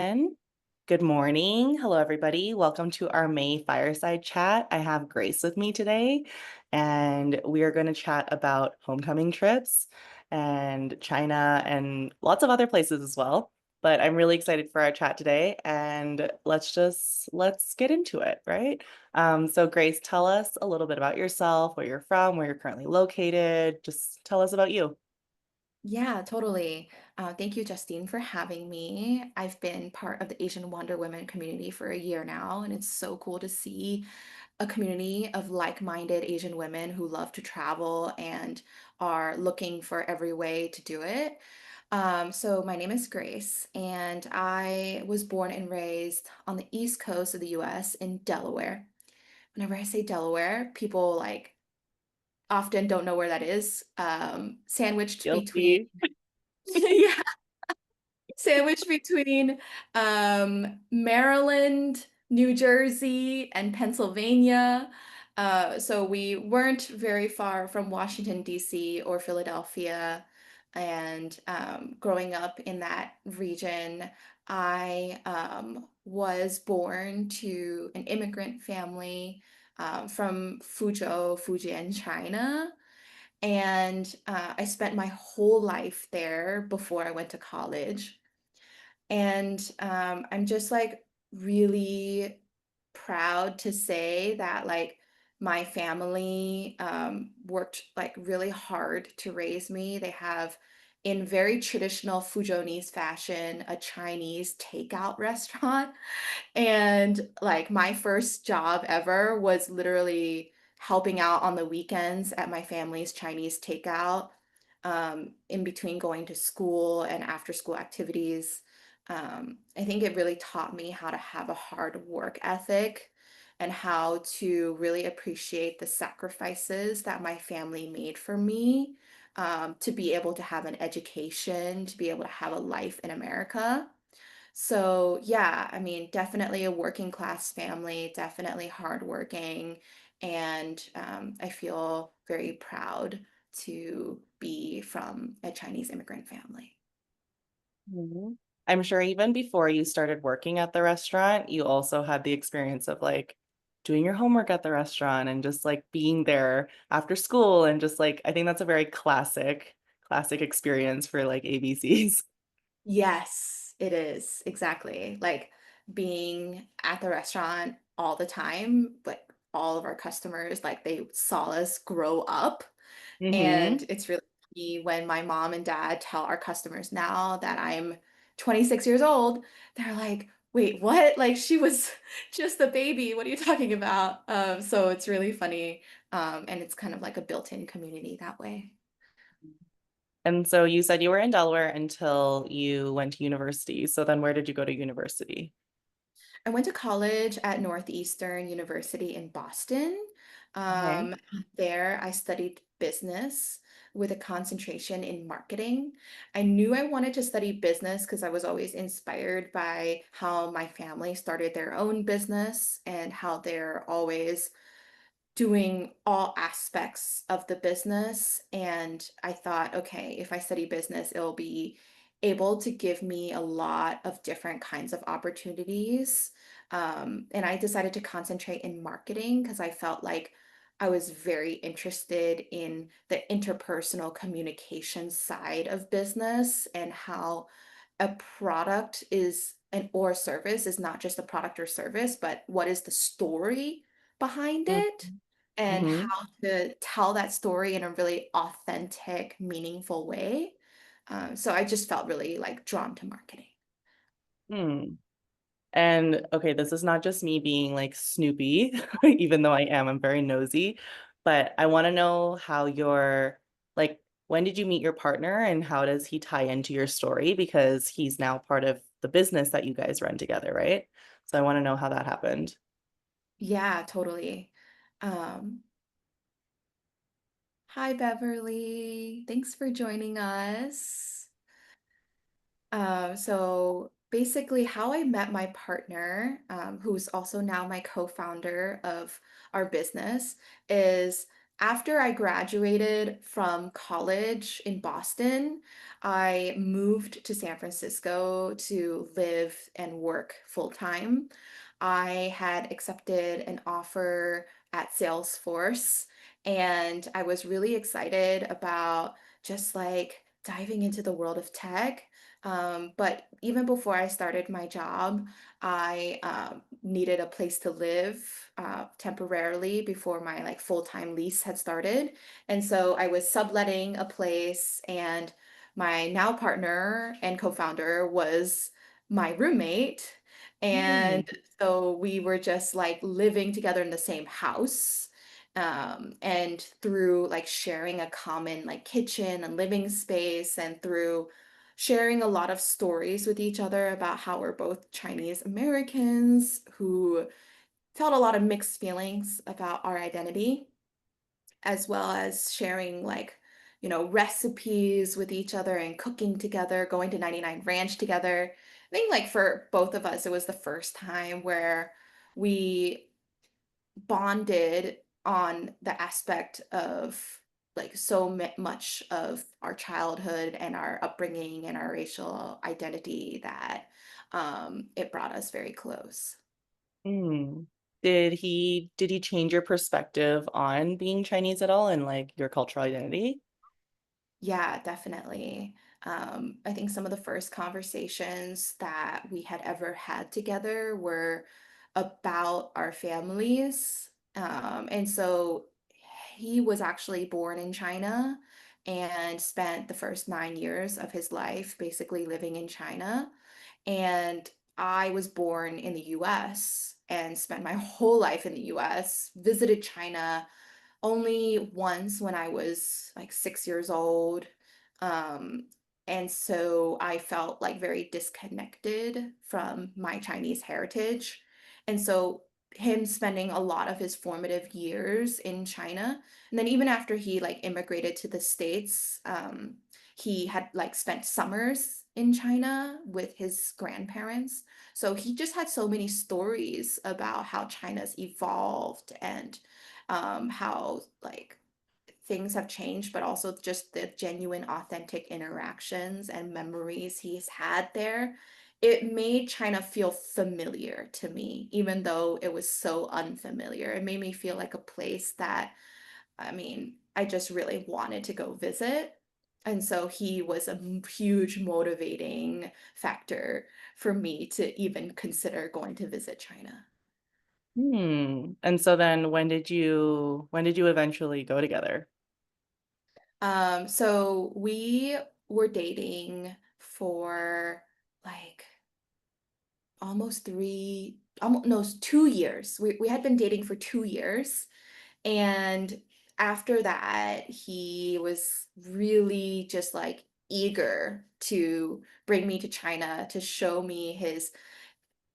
And good morning. Hello, everybody. Welcome to our May fireside chat. I have Grace with me today, and we are going to chat about homecoming trips and China and lots of other places as well. But I'm really excited for our chat today, and let's get into it, right? So Grace, tell us a little bit about yourself, where you're from, where you're currently located. Just tell us about you. Yeah, totally. Thank you, Justine, for having me. I've been part of the Asian Wonder Women community for a year now, and it's so cool to see a community of like-minded Asian women who love to travel and are looking for every way to do it. So my name is Grace, and I was born and raised on the East Coast of the US in Delaware. Whenever I say Delaware, people like often don't know where that is. Sandwiched between Guilty. yeah, sandwiched between Maryland, New Jersey, and Pennsylvania. So we weren't very far from Washington, D.C. or Philadelphia. And growing up in that region, I was born to an immigrant family from Fujian, China. And I spent my whole life there before I went to college. And I'm just like really proud to say that like my family worked like really hard to raise me. They have, in very traditional Fujonese fashion, a Chinese takeout restaurant. And like my first job ever was literally helping out on the weekends at my family's Chinese takeout, in between going to school and after school activities. I think it really taught me how to have a hard work ethic and how to really appreciate the sacrifices that my family made for me, to be able to have an education, to be able to have a life in America. So, yeah, I mean, definitely a working class family, definitely hardworking, and I feel very proud to be from a Chinese immigrant family. Mhm. I'm sure even before you started working at the restaurant, you also had the experience of like doing your homework at the restaurant and just like being there after school and just like I think that's a very classic experience for like ABCs. Yes, it is. Exactly. Like being at the restaurant all the time, like all of our customers, like they saw us grow up. Hmm. And it's really funny when my mom and dad tell our customers now that I'm 26 years old, they're like, wait, what? Like she was just a baby. What are you talking about? So it's really funny. And it's kind of like a built-in community that way. And so you said you were in Delaware until you went to university. So then where did you go to university? I went to college at Northeastern University in Boston. Okay. Um, there, I studied business with a concentration in marketing. I knew I wanted to study business because I was always inspired by how my family started their own business and how they're always doing all aspects of the business. And I thought, okay, if I study business, it'll be able to give me a lot of different kinds of opportunities. And I decided to concentrate in marketing because I felt like I was very interested in the interpersonal communication side of business and how a product is an or service is not just a product or service, but what is the story behind it and Mm-hmm. how to tell that story in a really authentic, meaningful way. So I just felt really like drawn to marketing. Hmm. And okay, this is not just me being like Snoopy, even though I'm very nosy, but I want to know how like, when did you meet your partner and how does he tie into your story? Because he's now part of the business that you guys run together, right? So I want to know how that happened. Yeah, totally. Um, Hi, Beverly. Thanks for joining us. So basically, how I met my partner, who's also now my co-founder of our business, is after I graduated from college in Boston, I moved to San Francisco to live and work full time. I had accepted an offer at Salesforce, and I was really excited about just like diving into the world of tech. But even before I started my job, I needed a place to live temporarily before my like full-time lease had started. And so I was subletting a place, and my now partner and co-founder was my roommate. Mm, And so we were just like living together in the same house. And through like sharing a common like kitchen and living space, and through sharing a lot of stories with each other about how we're both Chinese Americans who felt a lot of mixed feelings about our identity, as well as sharing like, recipes with each other and cooking together, going to 99 Ranch together. I think like for both of us, it was the first time where we bonded on the aspect of like much of our childhood and our upbringing and our racial identity that it brought us very close. mm. Did he change your perspective on being Chinese at all and like your cultural identity? Yeah, definitely. I think some of the first conversations that we had ever had together were about our families. And so he was actually born in China and spent the first 9 years of his life basically living in China. And I was born in the US and spent my whole life in the US, visited China only once when I was like 6 years old. Um, and so I felt like very disconnected from my Chinese heritage. And so him spending a lot of his formative years in China, and then even after he like immigrated to the States, he had like spent summers in China with his grandparents. So he just had so many stories about how China's evolved, and how like things have changed, but also just the genuine, authentic interactions and memories he's had there. It made China feel familiar to me, even though it was so unfamiliar. It made me feel like a place that, I mean, I just really wanted to go visit. And so he was a huge motivating factor for me to even consider going to visit China. Hmm. And so then when did you eventually go together? So we were dating for like almost almost no, 2 years. We had been dating for 2 years. And after that, he was really just like eager to bring me to China to show me his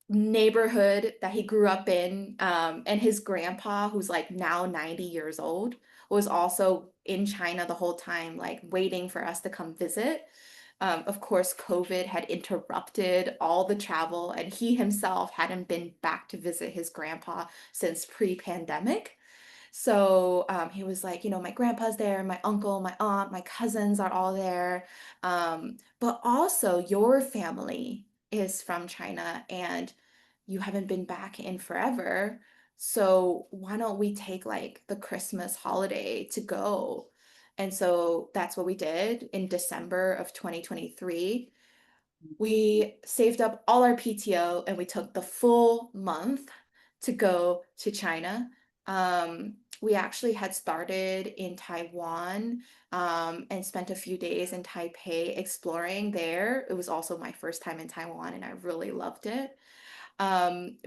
neighborhood that he grew up in. And his grandpa, who's like now 90 years old, was also in China the whole time, like waiting for us to come visit. Of course, COVID had interrupted all the travel, and he himself hadn't been back to visit his grandpa since pre-pandemic. So he was like, my grandpa's there, my uncle, my aunt, my cousins are all there. But also, your family is from China and you haven't been back in forever. So why don't we take like the Christmas holiday to go? And so that's what we did in December of 2023. We saved up all our PTO and we took the full month to go to China. We actually had started in Taiwan, and spent a few days in Taipei exploring there. It was also my first time in Taiwan and I really loved it.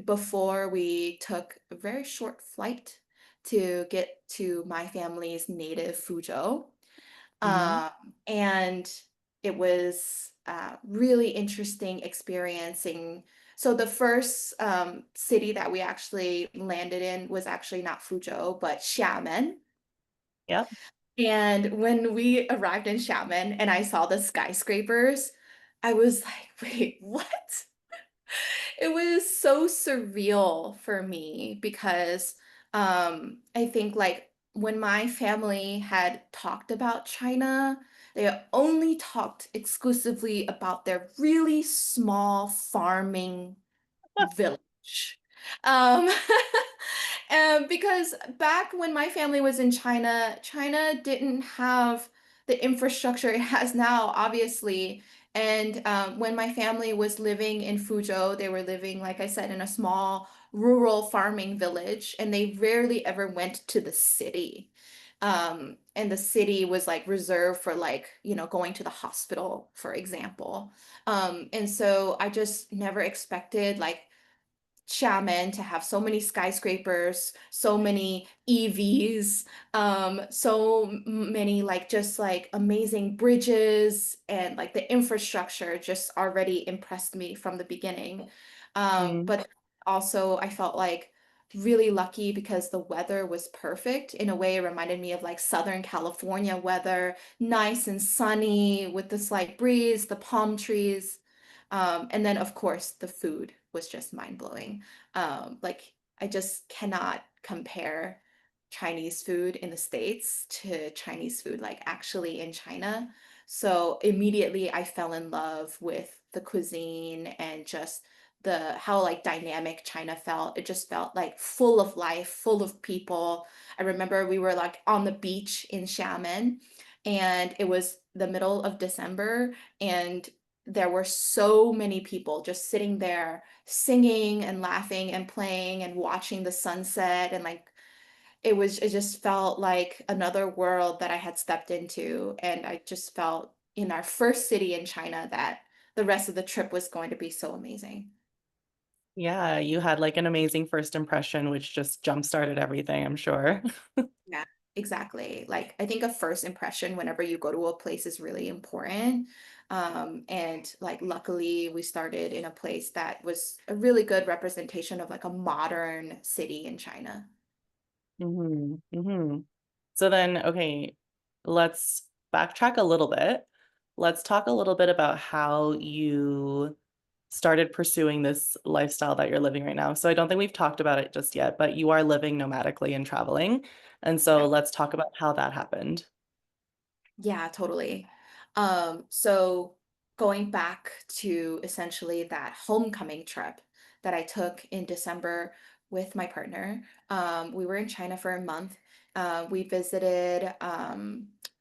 Before we took a very short flight to get to my family's native Fuzhou. Hmm. Um, and it was really interesting experiencing. So the first city that we actually landed in was actually not Fuzhou, but Xiamen. Yep. And when we arrived in Xiamen and I saw the skyscrapers, I was like, wait, what? It was so surreal for me because I think like when my family had talked about China, they only talked exclusively about their really small farming village. Um, and because back when my family was in China, China didn't have the infrastructure it has now, obviously. And when my family was living in Fuzhou, they were living, like I said, in a small rural farming village, and they rarely ever went to the city. And the city was like reserved for like, going to the hospital, for example. And so I just never expected like Xiamen to have so many skyscrapers, so many EVs, so many like just like amazing bridges and like the infrastructure just already impressed me from the beginning. Mm. But also I felt like really lucky because the weather was perfect. In a way, it reminded me of like Southern California weather, nice and sunny with the slight breeze, the palm trees. And then, of course, the food was just mind-blowing. Like, I just cannot compare Chinese food in the States to Chinese food, like actually in China. So immediately I fell in love with the cuisine and just the how like dynamic China felt. It just felt like full of life, full of people. I remember we were like on the beach in Xiamen, and it was the middle of December, and there were so many people just sitting there singing and laughing and playing and watching the sunset, and like it just felt like another world that I had stepped into, and I just felt in our first city in China that the rest of the trip was going to be so amazing. Yeah, you had like an amazing first impression, which just jump started everything, I'm sure. Yeah, exactly. Like I think a first impression whenever you go to a place is really important. And like luckily we started in a place that was a really good representation of like a modern city in China. Hmm. So then, okay, let's backtrack a little bit. Let's talk a little bit about how you started pursuing this lifestyle that you're living right now. So I don't think we've talked about it just yet, but you are living nomadically and traveling. And so Yeah. let's talk about how that happened. Yeah, totally. So going back to essentially that homecoming trip that I took in December with my partner, we were in China for a month. We visited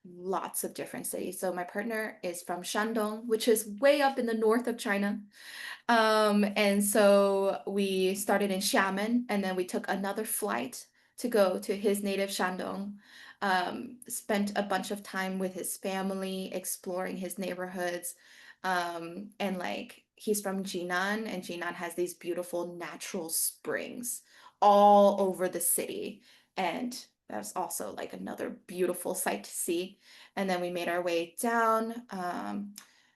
lots of different cities. So my partner is from Shandong, which is way up in the north of China. And so we started in Xiamen, and then we took another flight to go to his native Shandong. Spent a bunch of time with his family, exploring his neighborhoods. And like he's from Jinan, and Jinan has these beautiful natural springs all over the city. And that's also like another beautiful sight to see. And then we made our way down.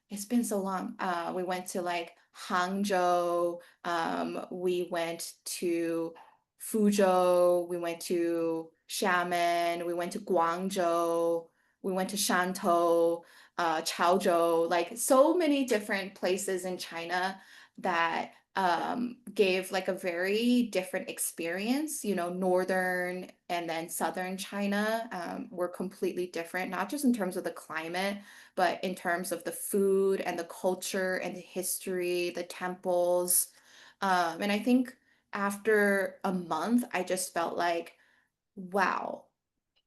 It's been so long. We went to like Hangzhou. We went to Fuzhou. We went to Xiamen. We went to Guangzhou. We went to Shantou, Chaozhou. Like so many different places in China that gave like a very different experience. Northern and then southern China were completely different, not just in terms of the climate but in terms of the food and the culture and the history, the temples. And I think after a month, I just felt like, wow,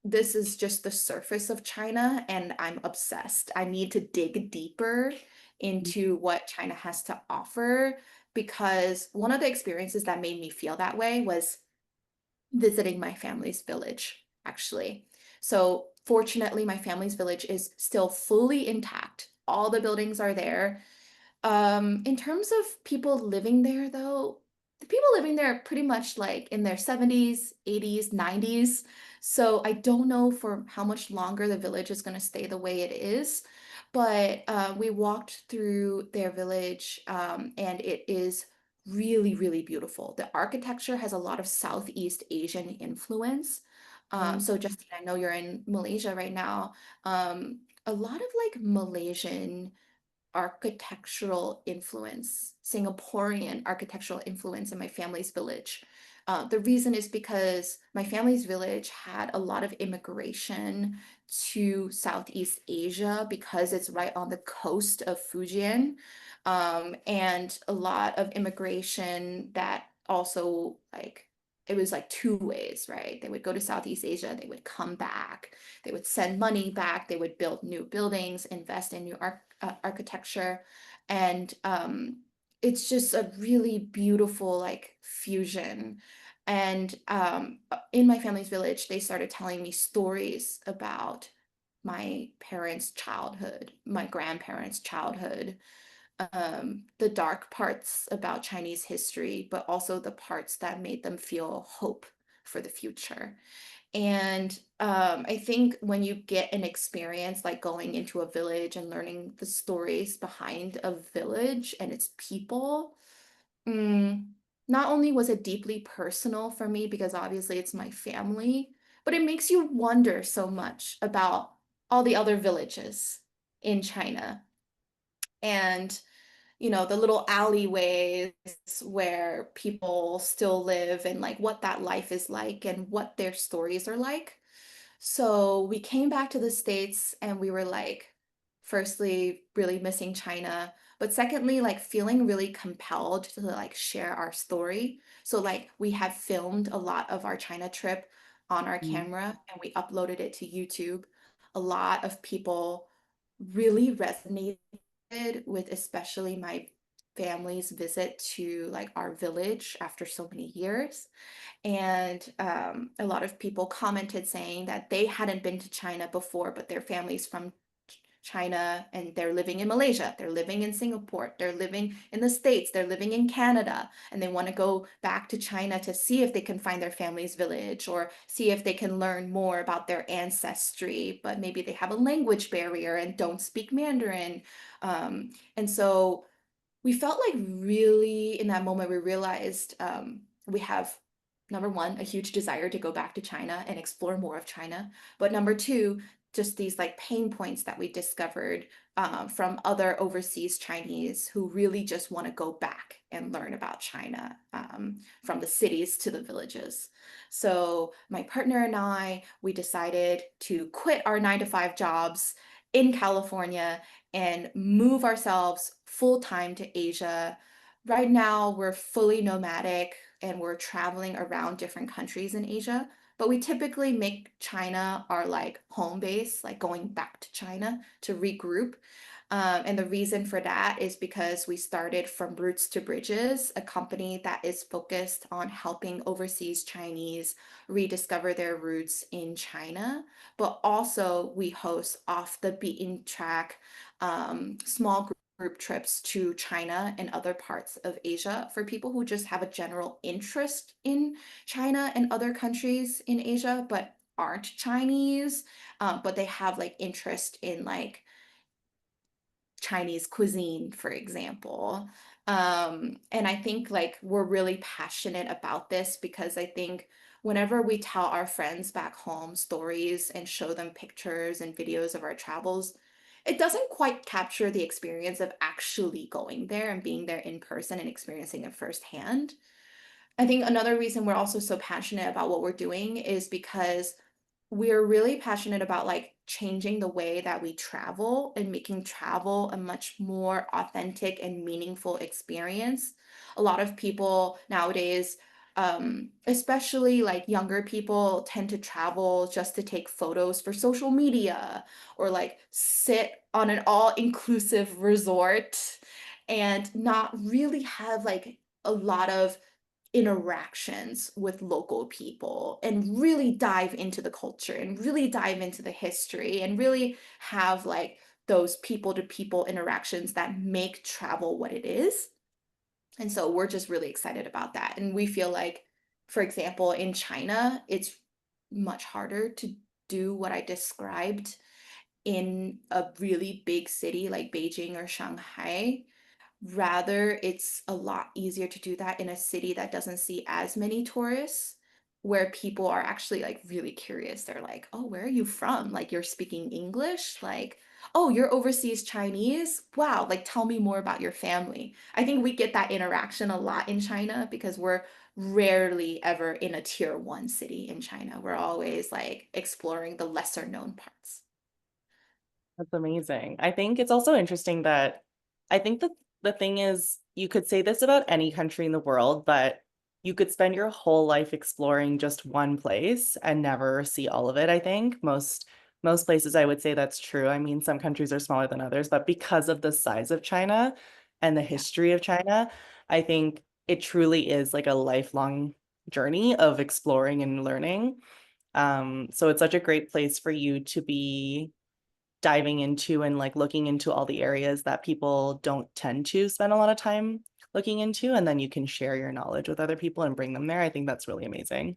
this is just the surface of China, and I'm obsessed. I need to dig deeper into what China has to offer because one of the experiences that made me feel that way was visiting my family's village, actually. So, fortunately, my family's village is still fully intact. All the buildings are there. In terms of people living there, though, the people living there are pretty much like in their 70s, 80s, 90s. So I don't know for how much longer the village is going to stay the way it is. But we walked through their village, and it is really, really beautiful. The architecture has a lot of Southeast Asian influence. Mhm. So Justine, I know you're in Malaysia right now. A lot of like Malaysian architectural influence, Singaporean architectural influence in my family's village. The reason is because my family's village had a lot of immigration to Southeast Asia because it's right on the coast of Fujian, and a lot of immigration that also like it was like two ways, right? They would go to Southeast Asia, they would come back, they would send money back, they would build new buildings, invest in new architecture, and it's just a really beautiful like fusion. And in my family's village, they started telling me stories about my parents' childhood, my grandparents' childhood, the dark parts about Chinese history, but also the parts that made them feel hope for the future. And I think when you get an experience like going into a village and learning the stories behind a village and its people, mm, not only was it deeply personal for me because obviously it's my family, but it makes you wonder so much about all the other villages in China. And the little alleyways where people still live and like what that life is like and what their stories are like. So we came back to the States and we were like, firstly, really missing China, but secondly, like feeling really compelled to like share our story. So like we have filmed a lot of our China trip on our Mm. camera and we uploaded it to YouTube. A lot of people really resonated with especially my family's visit to like our village after so many years. And a lot of people commented saying that they hadn't been to China before, but their families from China and they're living in Malaysia, they're living in Singapore, they're living in the States, they're living in Canada, and they want to go back to China to see if they can find their family's village or see if they can learn more about their ancestry, but maybe they have a language barrier and don't speak Mandarin. And so we felt like really in that moment we realized we have number one a huge desire to go back to China and explore more of China, but number two just these like pain points that we discovered from other overseas Chinese who really just want to go back and learn about China, from the cities to the villages. So my partner and we decided to quit our 9 to 5 jobs in California and move ourselves full time to Asia. Right now, we're fully nomadic and we're traveling around different countries in Asia, but we typically make China our like home base, like going back to China to regroup. And the reason for that is because we started from Roots to Bridges, a company that is focused on helping overseas Chinese rediscover their roots in China. But also, we host off the beaten track small group trips to China and other parts of Asia for people who just have a general interest in China and other countries in Asia, but aren't Chinese, but they have like interest in like Chinese cuisine, for example. And I think like we're really passionate about this because I think whenever we tell our friends back home stories and show them pictures and videos of our travels, it doesn't quite capture the experience of actually going there and being there in person and experiencing it firsthand. I think another reason we're also so passionate about what we're doing is because we're really passionate about like changing the way that we travel and making travel a much more authentic and meaningful experience. A lot of people nowadays, especially like younger people, tend to travel just to take photos for social media or like sit on an all-inclusive resort and not really have like a lot of interactions with local people and really dive into the culture and really dive into the history and really have like those people to people interactions that make travel what it is. And so we're just really excited about that. And we feel like, for example, in China, it's much harder to do what I described in a really big city like Beijing or Shanghai. Rather, it's a lot easier to do that in a city that doesn't see as many tourists, where people are actually like really curious. They're like, "Oh, where are you from? Like you're speaking English? Like, "Oh, you're overseas Chinese? Wow, like tell me more about your family." I think we get that interaction a lot in China because we're rarely ever in a tier 1 city in China. We're always like exploring the lesser known parts. That's amazing. I think it's also interesting that I think that the thing is, you could say this about any country in the world, but you could spend your whole life exploring just one place and never see all of it, I think. Most places I would say that's true. I mean, some countries are smaller than others, but because of the size of China and the Yeah. history of China, I think it truly is like a lifelong journey of exploring and learning. So it's such a great place for you to be diving into and like looking into all the areas that people don't tend to spend a lot of time looking into, and then you can share your knowledge with other people and bring them there. I think that's really amazing.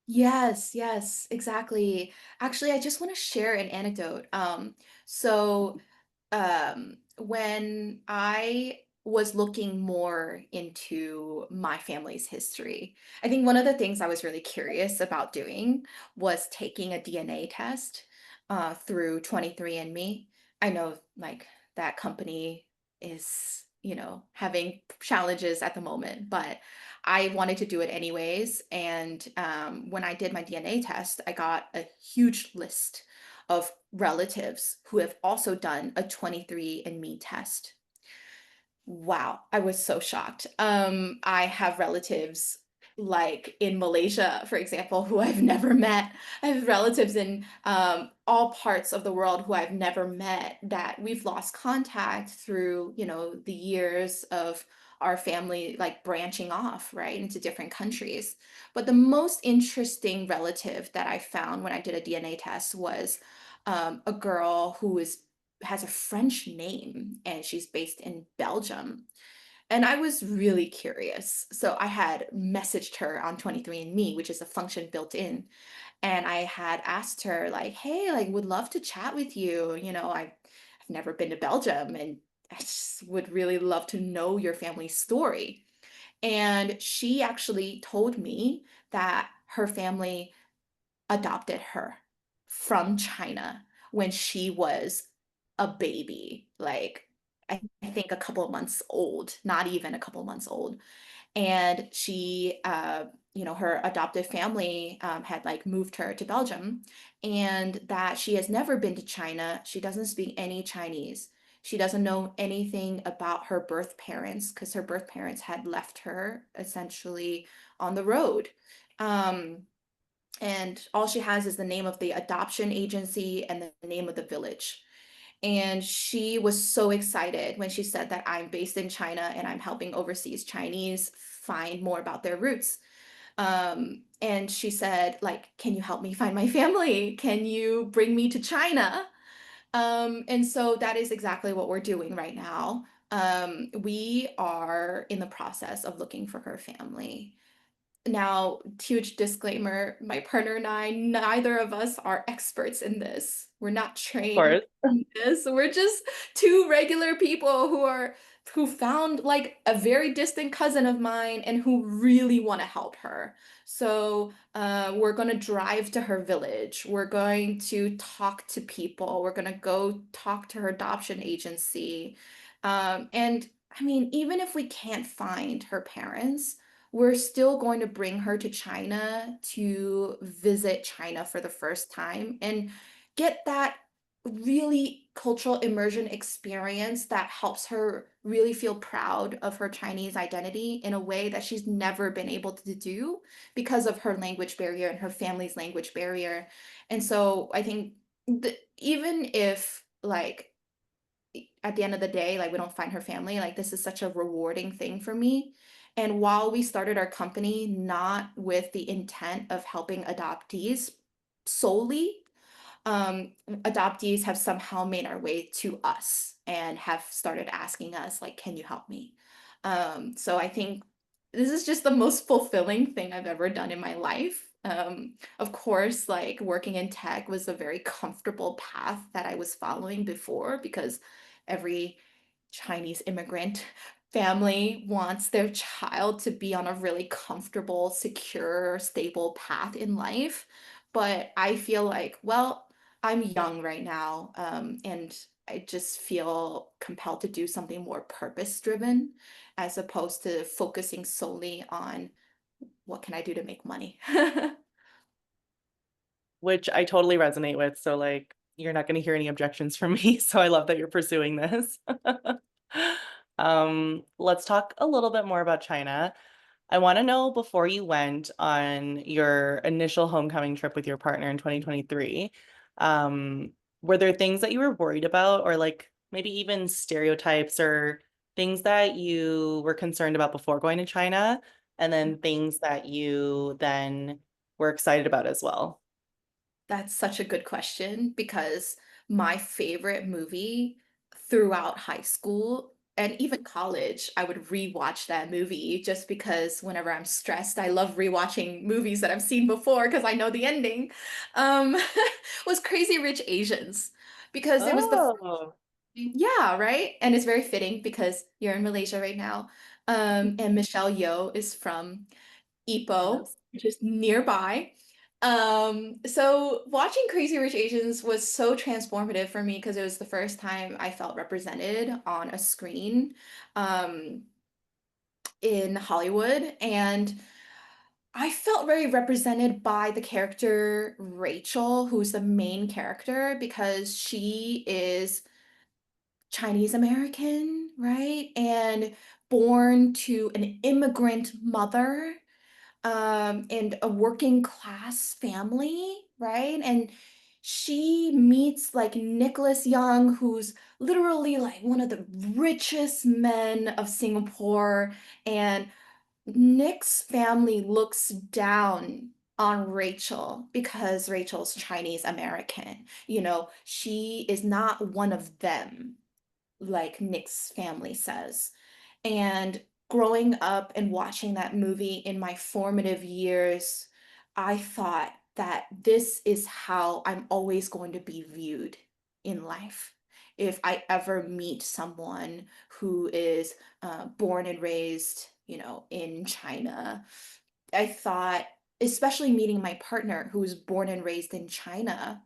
Yes, yes, exactly. Actually, I just want to share an anecdote. So when I was looking more into my family's history, I think one of the things I was really curious about doing was taking a DNA test through 23andMe. I know like that company is, having challenges at the moment, but I wanted to do it anyways. And when I did my DNA test, I got a huge list of relatives who have also done a 23andMe test. Wow, I was so shocked. I have relatives like in Malaysia, for example, who I've never met. I have relatives in all parts of the world who I've never met that we've lost contact through, the years of our family like branching off, right, into different countries. But the most interesting relative that I found when I did a DNA test was a girl who has a French name and she's based in Belgium. And I was really curious. So I had messaged her on 23andMe, which is a function built in. And I had asked her, like, hey, like, would love to chat with you. I've never been to Belgium and I just would really love to know your family story. And she actually told me that her family adopted her from China when she was a baby, like I think a couple of months old, not even a couple of months old. And she, her adoptive family had like moved her to Belgium, and that she has never been to China. She doesn't speak any Chinese. She doesn't know anything about her birth parents because her birth parents had left her essentially on the road. Um, and all she has is the name of the adoption agency and the name of the village. And she was so excited when she said that I'm based in China and I'm helping overseas Chinese find more about their roots. And she said, like, can you help me find my family? Can you bring me to China? And so that is exactly what we're doing right now. We are in the process of looking for her family. Now, huge disclaimer, my partner and I, neither of us are experts in this. We're not Of trained course. in this. We're just two regular people who found like a very distant cousin of mine and who really want to help her. So, we're going to drive to her village. We're going to talk to people. We're going to go talk to her adoption agency. And I mean, even if we can't find her parents, we're still going to bring her to China to visit China for the first time and get that really cultural immersion experience that helps her really feel proud of her Chinese identity in a way that she's never been able to do because of her language barrier and her family's language barrier. And so I think even if like at the end of the day, like we don't find her family, like this is such a rewarding thing for me. And while we started our company not with the intent of helping adoptees solely, adoptees have somehow made our way to us and have started asking us, like, can you help me? So I think this is just the most fulfilling thing I've ever done in my life. Of course, like working in tech was a very comfortable path that I was following before because every Chinese immigrant family wants their child to be on a really comfortable, secure, stable path in life. But I feel like, well, I'm young right now, and I just feel compelled to do something more purpose driven as opposed to focusing solely on what can I do to make money. Which I totally resonate with. So, like, you're not going to hear any objections from me. So, I love that you're pursuing this. Let's talk a little bit more about China. I want to know before you went on your initial homecoming trip with your partner in 2023, were there things that you were worried about, or like maybe even stereotypes or things that you were concerned about before going to China, and then things that you then were excited about as well? That's such a good question because my favorite movie throughout high school and even college, I would rewatch that movie just because whenever I'm stressed, I love rewatching movies that I've seen before because I know the ending. Um, was Crazy Rich Asians because it was the Oh, yeah, right? And it's very fitting because you're in Malaysia right now. And Michelle Yeoh is from Ipoh, yes. which is nearby. So watching Crazy Rich Asians was so transformative for me because it was the first time I felt represented on a screen um, in Hollywood. And I felt very represented by the character Rachel, who's the main character, because she is Chinese American, right? And born to an immigrant mother and a working class family, right? And she meets like Nicholas Young, who's literally like one of the richest men of Singapore. And Nick's family looks down on Rachel because Rachel's Chinese American. You know, she is not one of them, like Nick's family says. And growing up and watching that movie in my formative years, I thought that this is how I'm always going to be viewed in life. If I ever meet someone who is born and raised, you know, in China, I thought, especially meeting my partner who was born and raised in China,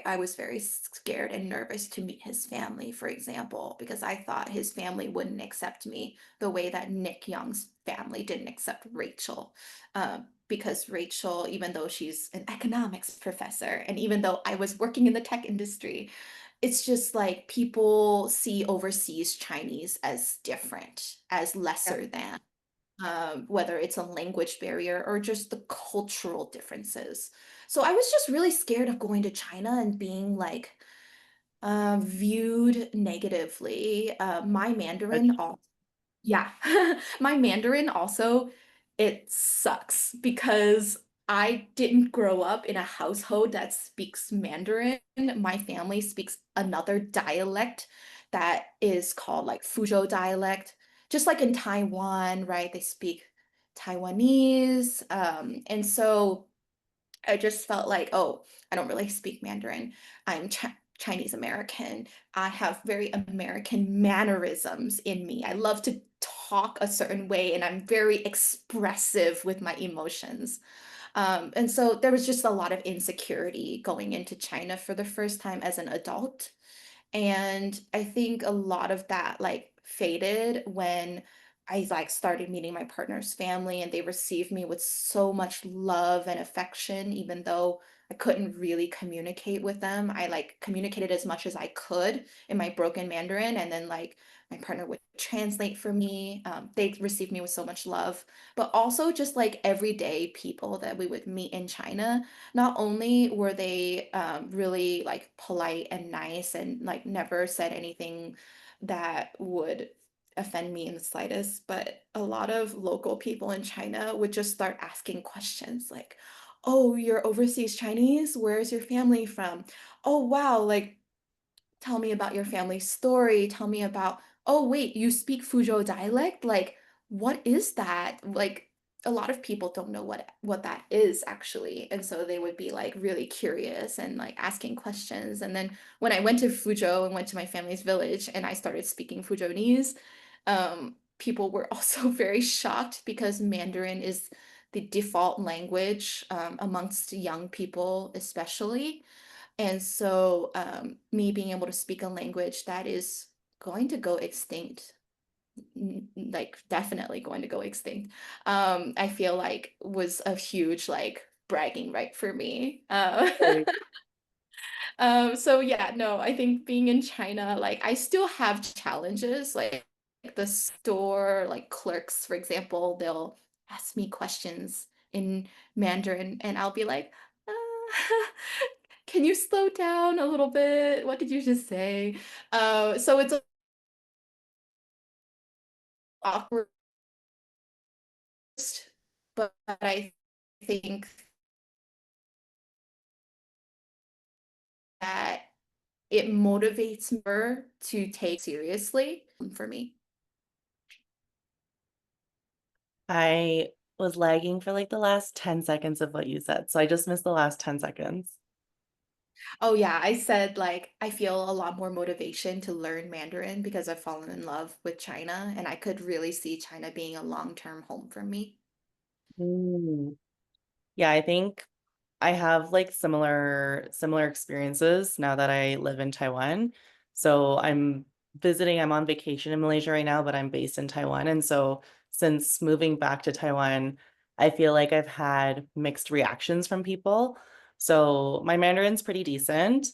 I was very scared and nervous to meet his family, for example, because I thought his family wouldn't accept me the way that Nick Young's family didn't accept Rachel. Because Rachel, even though she's an economics professor, and even though I was working in the tech industry, it's just like people see overseas Chinese as different, as Yeah. lesser than whether it's a language barrier or just the cultural differences. So I was just really scared of going to China and being like viewed negatively. My Mandarin Judged. all yeah. My Mandarin also, it sucks because I didn't grow up in a household that speaks Mandarin. My family speaks another dialect that is called like Fuzhou dialect. Just like in Taiwan, right? They speak Taiwanese. And so I just felt like, oh, I don't really speak Mandarin. I'm Chinese American. I have very American mannerisms in me. I love to talk a certain way and I'm very expressive with my emotions. And so there was just a lot of insecurity going into China for the first time as an adult. And I think a lot of that like faded when I like started meeting my partner's family and they received me with so much love and affection, even though I couldn't really communicate with them. I like communicated as much as I could in my broken Mandarin, and then like my partner would translate for me. They received me with so much love, but also just like everyday people that we would meet in China, not only were they really like polite and nice and like never said anything that would offend me in the slightest, but a lot of local people in China would just start asking questions like, "Oh, you're overseas Chinese? Where's your family from? Oh, wow, like tell me about your family story. Tell me about, oh, wait, you speak Fuzhou dialect? Like, what is that?" Like, a lot of people don't know what that is actually. And so they would be like really curious and like asking questions. And then when I went to Fuzhou and went to my family's village and I started speaking Fuzhounese, people were also very shocked because Mandarin is the default language amongst young people, especially. And so, me being able to speak a language that is going to go extinct, like definitely going to go extinct, I feel like was a huge like bragging right for me. Right. So yeah, no, I think being in China, like I still have challenges, like the store, like clerks, for example, they'll ask me questions in Mandarin, and I'll be like, uh, can you slow down a little bit? What did you just say? So it's awkward, but I think that it motivates her to take seriously for me. I was lagging for like the last 10 seconds of what you said. So I just missed the last 10 seconds. Oh yeah, I said like I feel a lot more motivation to learn Mandarin because I've fallen in love with China and I could really see China being a long-term home for me. Mm. Yeah, I think I have like similar experiences now that I live in Taiwan. So I'm on vacation in Malaysia right now, but I'm based in Taiwan. And so since moving back to Taiwan, I feel like I've had mixed reactions from people. So my Mandarin's pretty decent,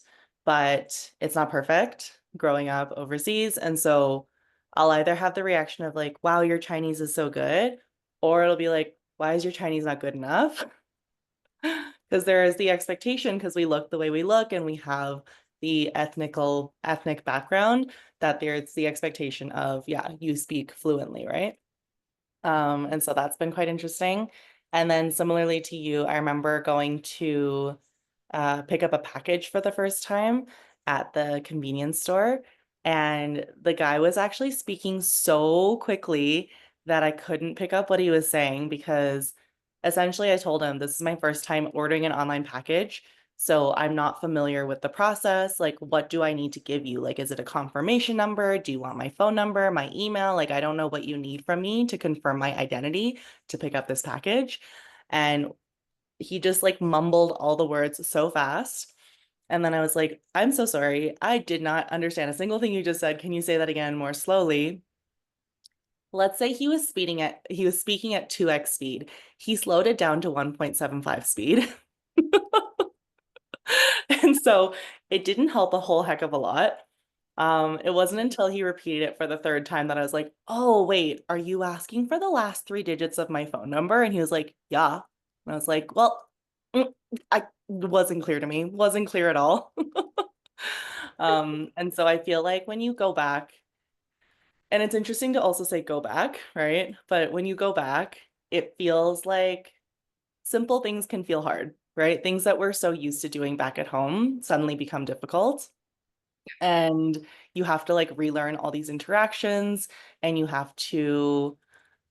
but it's not perfect growing up overseas. And so I'll either have the reaction of like, wow, your Chinese is so good, or it'll be like, why is your Chinese not good enough? Because there is the expectation, because we look the way we look and we have the ethnic background, that there's the expectation of, yeah, you speak fluently, right? And so that's been quite interesting. And then similarly to you, I remember going to pick up a package for the first time at the convenience store. And the guy was actually speaking so quickly that I couldn't pick up what he was saying because essentially I told him this is my first time ordering an online package. So I'm not familiar with the process. Like, what do I need to give you? Like, is it a confirmation number? Do you want my phone number, my email? Like, I don't know what you need from me to confirm my identity to pick up this package. And he just like mumbled all the words so fast. And then I was like, I'm so sorry. I did not understand a single thing you just said. Can you say that again more slowly? Let's say he was speaking at 2x speed. He slowed it down to 1.75 speed. And so it didn't help a whole heck of a lot. It wasn't until he repeated it for the third time that I was like, oh, wait, are you asking for the last three digits of my phone number? And he was like, yeah. And I was like, well, mm, I wasn't clear to me, wasn't clear at all. And so I feel like when you go back, and it's interesting to also say go back, right? But when you go back, it feels like simple things can feel hard, right? Things that we're so used to doing back at home suddenly become difficult. And you have to like relearn all these interactions and you have to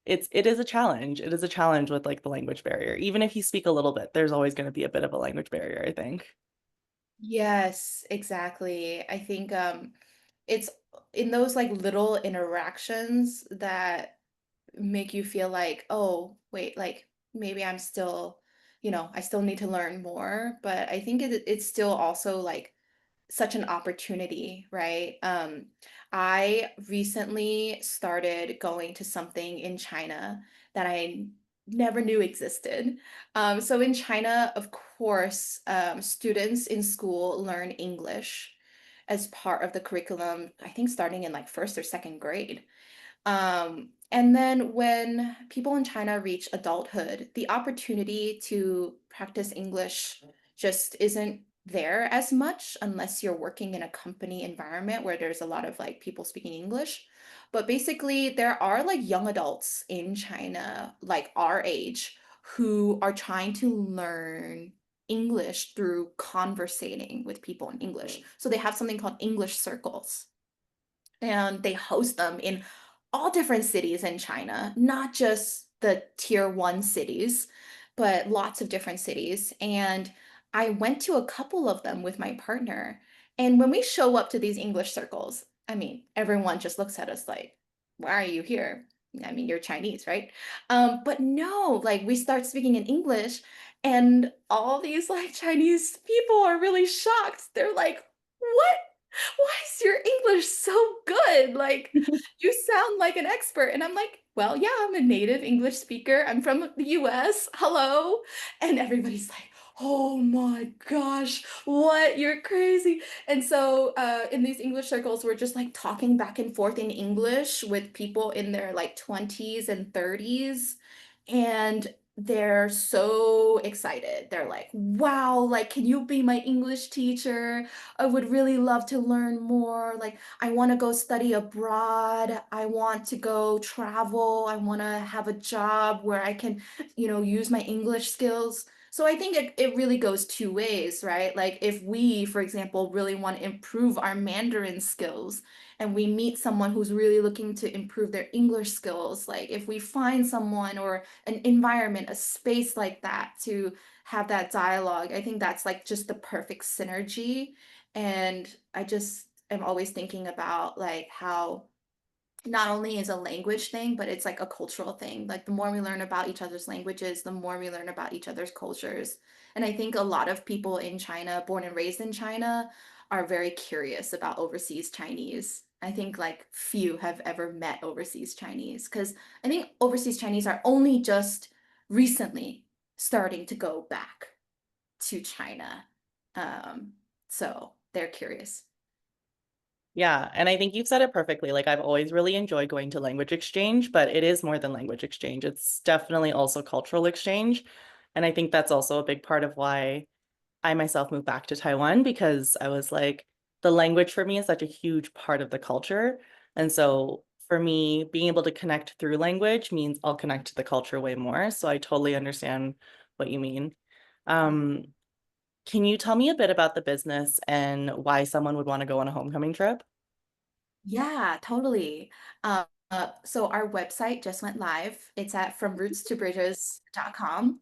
it is a challenge. It is a challenge with like the language barrier. Even if you speak a little bit, there's always going to be a bit of a language barrier, I think. Yes, exactly. I think it's in those like little interactions that make you feel like, oh, wait, like maybe I'm still, I still need to learn more. But I think it's still also like such an opportunity, right? I recently started going to something in China that I never knew existed. So in China, of course, students in school learn English as part of the curriculum, I think starting in like first or second grade. And then when people in China reach adulthood, the opportunity to practice English just isn't there as much unless you're working in a company environment where there's a lot of like people speaking English. But basically, there are like young adults in China, like our age, who are trying to learn English through conversating with people in English. So they have something called English circles and they host them in all different cities in China, not just the tier one cities, but lots of different cities. And I went to a couple of them with my partner. And when we show up to these English circles, I mean, everyone just looks at us like, why are you here? I mean, you're Chinese, right? But no, like we start speaking in English, and all these like Chinese people are really shocked. They're like, "What? Why is your English so good? Like, you sound like an expert." And I'm like, "Well, yeah, I'm a native English speaker. I'm from the US. Hello." And everybody's like, "Oh my gosh, what? You're crazy." And so in these English circles, we're just like talking back and forth in English with people in their like 20s and 30s. And they're so excited. They're like, wow, like, can you be my English teacher? I would really love to learn more. Like, I want to go study abroad. I want to go travel. I want to have a job where I can, use my English skills. So I think it really goes two ways, right? Like if we, for example, really want to improve our Mandarin skills and we meet someone who's really looking to improve their English skills, like if we find someone or an environment, a space like that to have that dialogue, I think that's like just the perfect synergy. And I just am always thinking about like how not only is a language thing, but it's like a cultural thing. Like the more we learn about each other's languages, the more we learn about each other's cultures. And I think a lot of people in China, born and raised in China, are very curious about overseas Chinese. I think like few have ever met overseas Chinese because I think overseas Chinese are only just recently starting to go back to China. Um, so they're curious. Yeah, and I think you've said it perfectly. Like I've always really enjoyed going to language exchange, but it is more than language exchange. It's definitely also cultural exchange. And I think that's also a big part of why I myself moved back to Taiwan because I was like, the language for me is such a huge part of the culture. And so for me, being able to connect through language means I'll connect to the culture way more. So I totally understand what you mean. Um, can you tell me a bit about the business and why someone would want to go on a homecoming trip? Yeah, totally. So our website just went live. It's at fromrootstobridges.com.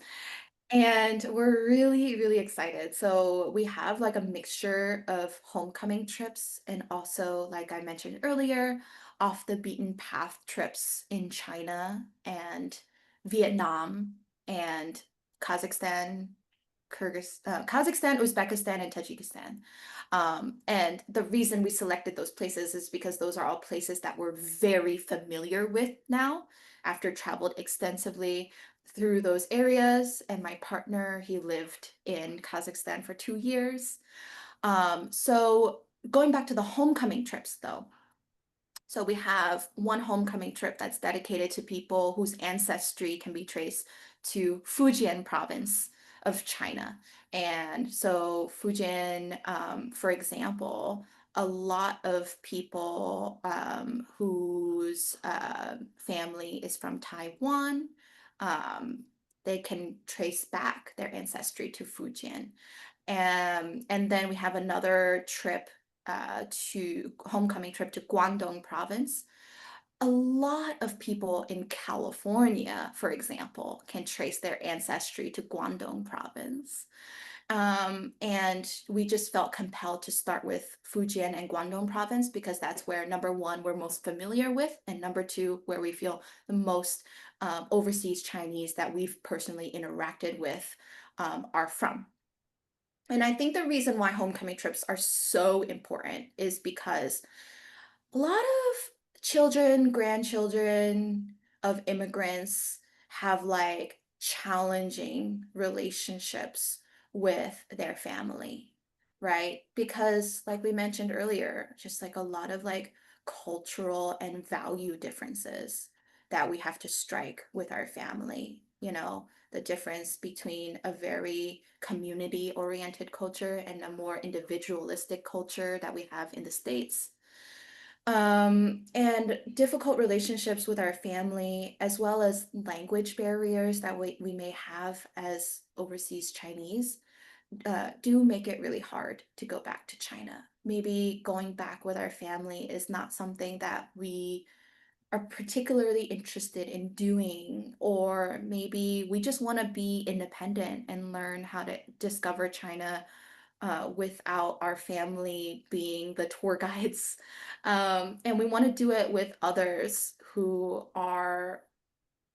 And we're really, really excited. So we have like a mixture of homecoming trips and also, like I mentioned earlier, off the beaten path trips in China and Vietnam and Kazakhstan, Kazakhstan, Uzbekistan, and Tajikistan. And the reason we selected those places is because those are all places that we're very familiar with now after traveled extensively through those areas. And my partner, he lived in Kazakhstan for 2 years. So going back to the homecoming trips, though, so we have one homecoming trip that's dedicated to people whose ancestry can be traced to Fujian province of China. And so Fujian, for example, a lot of people whose family is from Taiwan, um, they can trace back their ancestry to Fujian. And then we have another trip to homecoming trip to Guangdong province. A lot of people in California, for example, can trace their ancestry to Guangdong province. And we just felt compelled to start with Fujian and Guangdong province because that's where number one, we're most familiar with, and number two, where we feel the most overseas Chinese that we've personally interacted with are from. And I think the reason why homecoming trips are so important is because a lot of children, grandchildren of immigrants have like challenging relationships with their family, right? Because, like we mentioned earlier, just like a lot of like cultural and value differences that we have to strike with our family, the difference between a very community oriented culture and a more individualistic culture that we have in the States, and difficult relationships with our family, as well as language barriers that we may have as overseas Chinese, do make it really hard to go back to China. Maybe going back with our family is not something that we are particularly interested in doing, or maybe we just want to be independent and learn how to discover China without our family being the tour guides. And we want to do it with others who are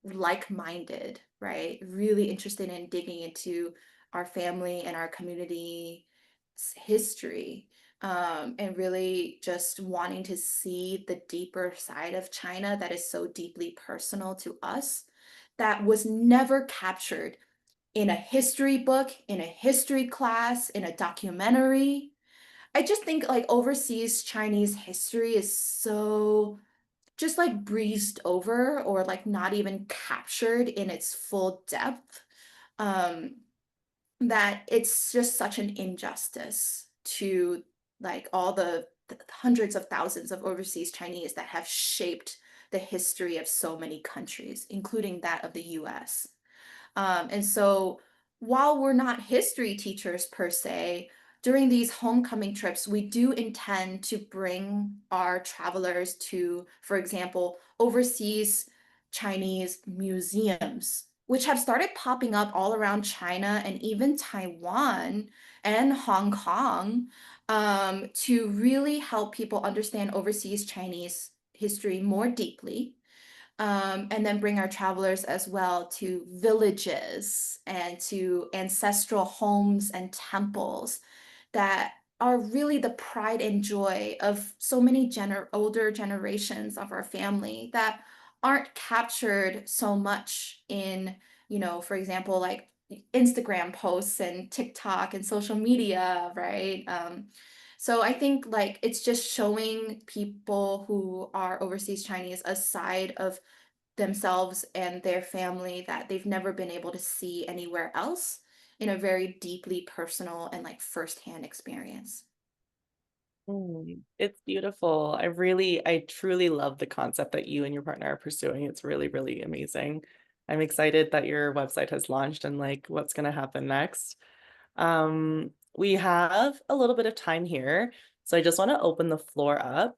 like-minded, right? Really interested in digging into our family and our community's history, and really just wanting to see the deeper side of China that is so deeply personal to us, that was never captured in a history book, in a history class, in a documentary. I just think like overseas Chinese history is so just like breezed over or like not even captured in its full depth, um, that it's just such an injustice to like all the hundreds of thousands of overseas Chinese that have shaped the history of so many countries, including that of the US. And so while we're not history teachers per se, during these homecoming trips, we do intend to bring our travelers to, for example, overseas Chinese museums, which have started popping up all around China and even Taiwan and Hong Kong, to really help people understand overseas Chinese history more deeply, and then bring our travelers as well to villages and to ancestral homes and temples that are really the pride and joy of so many older generations of our family that aren't captured so much in, for example, like Instagram posts and TikTok and social media, right? So I think like it's just showing people who are overseas Chinese a side of themselves and their family that they've never been able to see anywhere else in a very deeply personal and like firsthand experience. It's beautiful. I truly love the concept that you and your partner are pursuing. It's really, really amazing. I'm excited that your website has launched and like what's going to happen next. We have a little bit of time here, so I just want to open the floor up.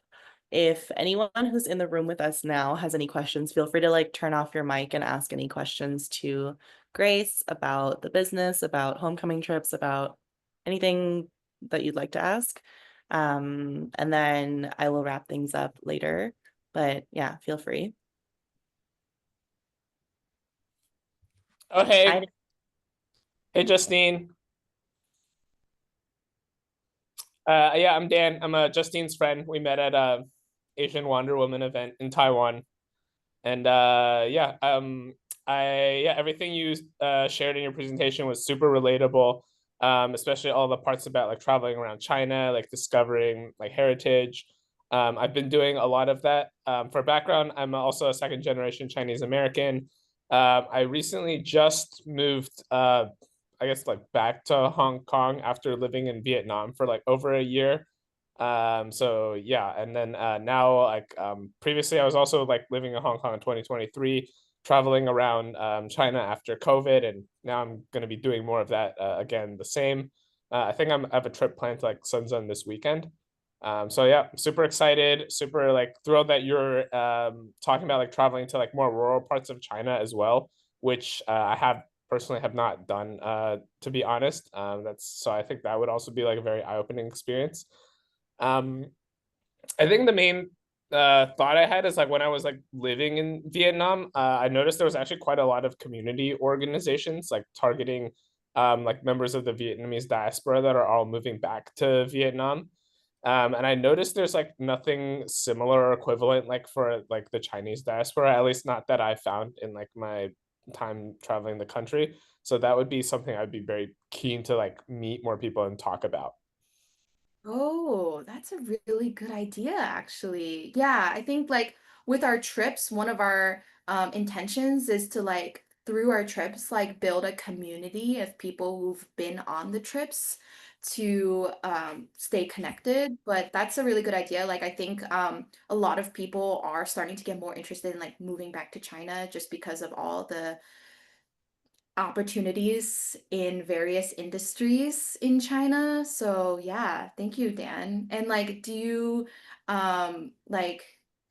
If anyone who's in the room with us now has any questions, feel free to like turn off your mic and ask any questions to Grace about the business, about homecoming trips, about anything that you'd like to ask. And then I will wrap things up later. But yeah, feel free. Oh, Hi. hey, Justine. Yeah, I'm Dan. I'm Justine's friend. We met at a Asian Wonder Woman event in Taiwan, and everything you shared in your presentation was super relatable. Especially all the parts about like traveling around China, like discovering like heritage. I've been doing a lot of that. For background, I'm also a second generation Chinese American. I recently just moved, I guess, like back to Hong Kong after living in Vietnam for like over a year. So yeah, and then now like previously I was also like living in Hong Kong in 2023, traveling around China after COVID, and now I'm going to be doing more of that again. The same. I have a trip planned to like Shenzhen this weekend. So yeah, super excited, super like thrilled that you're talking about like traveling to like more rural parts of China as well, which I have personally have not done, to be honest. That's so I think that would also be like a very eye-opening experience. Um, I think the main thought I had is like when I was like living in Vietnam, I noticed there was actually quite a lot of community organizations like targeting like members of the Vietnamese diaspora that are all moving back to Vietnam. And I noticed there's like nothing similar or equivalent like for like the Chinese diaspora, at least not that I found in like my time traveling the country. So that would be something I'd be very keen to like meet more people and talk about. Oh, that's a really good idea, actually. Yeah, I think like with our trips, one of our intentions is to like through our trips, like build a community of people who've been on the trips to stay connected. But that's a really good idea. Like I think a lot of people are starting to get more interested in like moving back to China just because of all the opportunities in various industries in China. So yeah, thank you, Dan. And like, do you like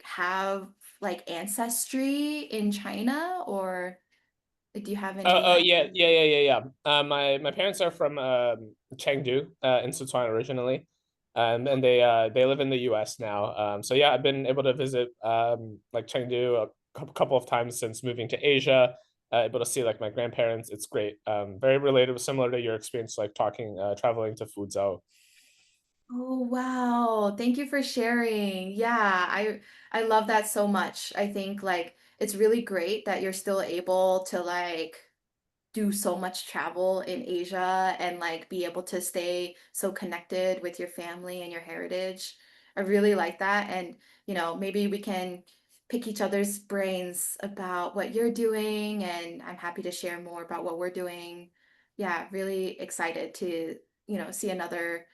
have like ancestry in China or like, do you have Oh any? yeah, yeah, yeah, yeah, yeah. My parents are from Chengdu, in Sichuan originally. And they live in the US now. So yeah, I've been able to visit like Chengdu a couple of times since moving to Asia. Able to see like my grandparents. It's great. Very relatable, similar to your experience, like talking, traveling to Fuzhou. Oh, wow. Thank you for sharing. Yeah, I love that so much. I think like it's really great that you're still able to like do so much travel in Asia and like be able to stay so connected with your family and your heritage. I really like that. And, maybe we can pick each other's brains about what you're doing, and I'm happy to share more about what we're doing. Yeah, really excited to, see another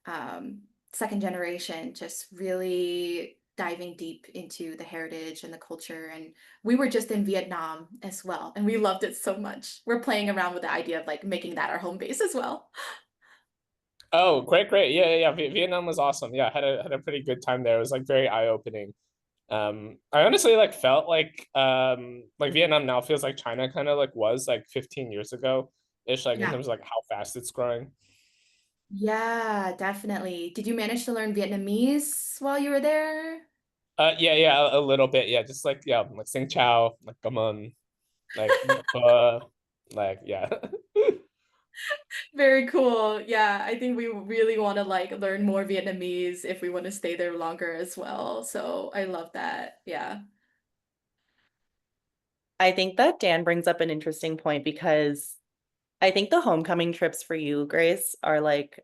um, second generation just really diving deep into the heritage and the culture. And we were just in Vietnam as well, and we loved it so much. We're playing around with the idea of like making that our home base as well. Oh, great, great. Yeah, yeah, yeah. Vietnam was awesome. Yeah, had a pretty good time there. It was like very eye-opening. I honestly like felt like Vietnam now feels like China kind of like was like 15 years ago ish, like in Yeah. terms of like how fast it's growing. Yeah, definitely. Did you manage to learn Vietnamese while you were there? Yeah, yeah, a little bit. Yeah, just like yeah, like Sing Chao, like come on, like like yeah. Very cool. Yeah, I think we really want to like learn more Vietnamese if we want to stay there longer as well. So I love that. Yeah. I think that Dan brings up an interesting point because I think the homecoming trips for you, Grace, are like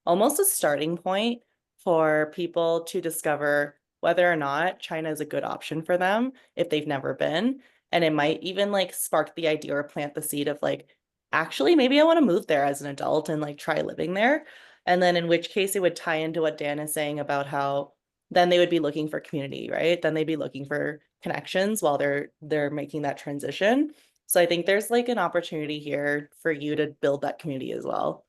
almost a starting point for people to discover whether or not China is a good option for them if they've never been. And it might even like spark the idea or plant the seed of like, actually, maybe I want to move there as an adult and like try living there. And then in which case it would tie into what Dan is saying about how then they would be looking for community, right? Then they'd be looking for connections while they're making that transition. So I think there's like an opportunity here for you to build that community as well.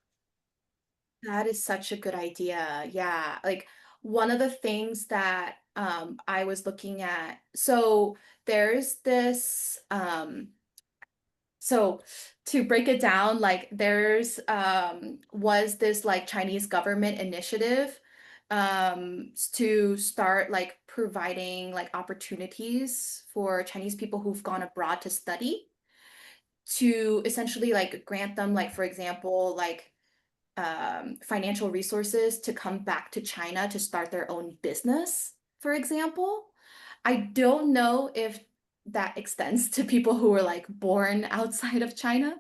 That is such a good idea. Yeah. Like one of the things that I was looking at, so there's this so to break it down, like there's was this like Chinese government initiative to start like providing like opportunities for Chinese people who've gone abroad to study, to essentially like grant them like, for example, like financial resources to come back to China to start their own business, for example. I don't know if that extends to people who were like born outside of China,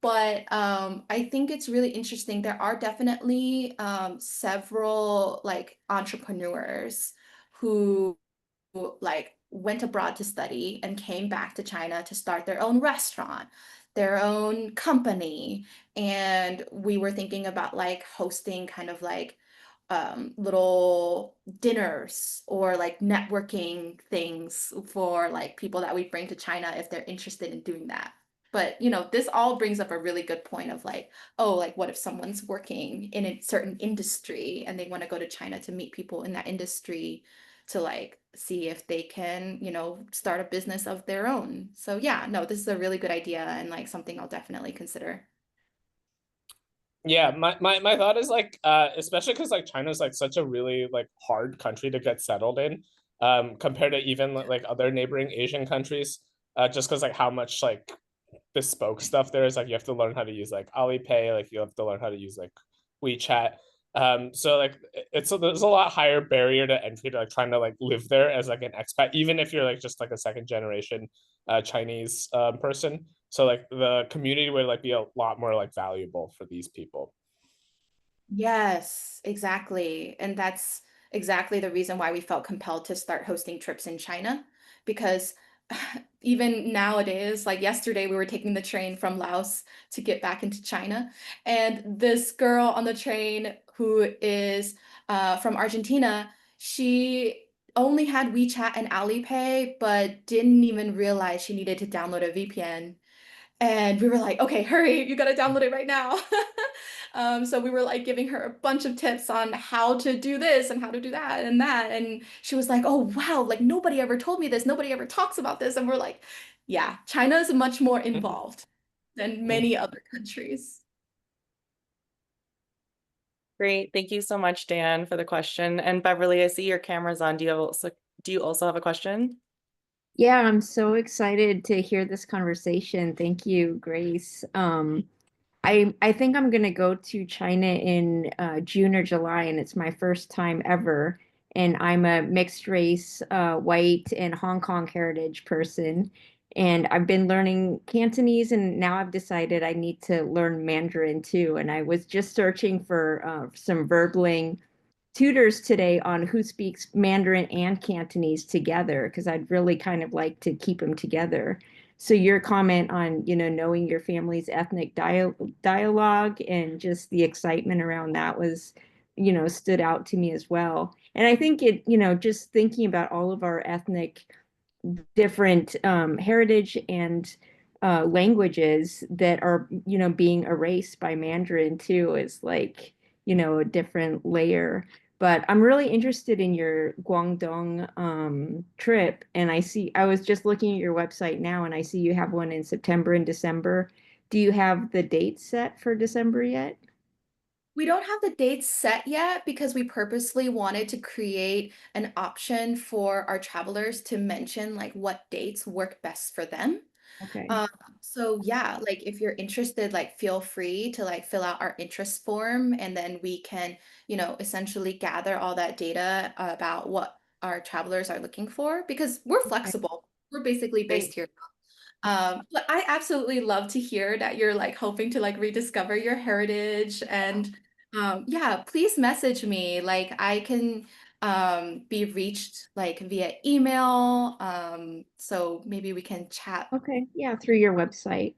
but I think it's really interesting. There are definitely several like entrepreneurs who like went abroad to study and came back to China to start their own restaurant, their own company. And we were thinking about like hosting kind of like little dinners or like networking things for like people that we bring to China if they're interested in doing that. But this all brings up a really good point of like, oh, like what if someone's working in a certain industry and they want to go to China to meet people in that industry to like see if they can, start a business of their own. So yeah, no, this is a really good idea and like something I'll definitely consider. Yeah, my thought is like especially because like China's like such a really like hard country to get settled in compared to even like other neighboring Asian countries just because like how much like bespoke stuff there is, like you have to learn how to use like Alipay, like you have to learn how to use like WeChat. So like there's a lot higher barrier to entry to like trying to like live there as like an expat, even if you're like just like a second generation Chinese person. So like the community would like be a lot more like valuable for these people. Yes, exactly. And that's exactly the reason why we felt compelled to start hosting trips in China. Because even nowadays, like yesterday, we were taking the train from Laos to get back into China. And this girl on the train who is from Argentina, she only had WeChat and Alipay, but didn't even realize she needed to download a VPN. And we were like, okay, hurry, you gotta download it right now. So we were like giving her a bunch of tips on how to do this and how to do that and that. And she was like, oh, wow, like nobody ever told me this. Nobody ever talks about this. And we're like, yeah, China is much more involved than many other countries. Great. Thank you so much, Dan, for the question. And Beverly, I see your camera's on. Do you also have a question? Yeah, I'm so excited to hear this conversation. Thank you, Grace. I think I'm gonna go to China in June or July, and it's my first time ever. And I'm a mixed race, white and Hong Kong heritage person. And I've been learning Cantonese, and now I've decided I need to learn Mandarin too. And I was just searching for some verbling tutors today on who speaks Mandarin and Cantonese together because I'd really kind of like to keep them together. So your comment on, knowing your family's ethnic dialogue and just the excitement around that was, stood out to me as well. And I think just thinking about all of our ethnic different heritage and languages that are, being erased by Mandarin too is like, a different layer. But I'm really interested in your Guangdong trip. And I was just looking at your website now and I see you have one in September and December. Do you have the date set for December yet? We don't have the dates set yet because we purposely wanted to create an option for our travelers to mention like what dates work best for them. Okay. Um, so yeah, like if you're interested, like feel free to like fill out our interest form and then we can, essentially gather all that data about what our travelers are looking for because we're Okay. flexible. We're basically based Great. here. But I absolutely love to hear that you're like hoping to like rediscover your heritage and yeah, please message me. Like I can be reached like via email. So maybe we can chat. Okay. Yeah, through your website.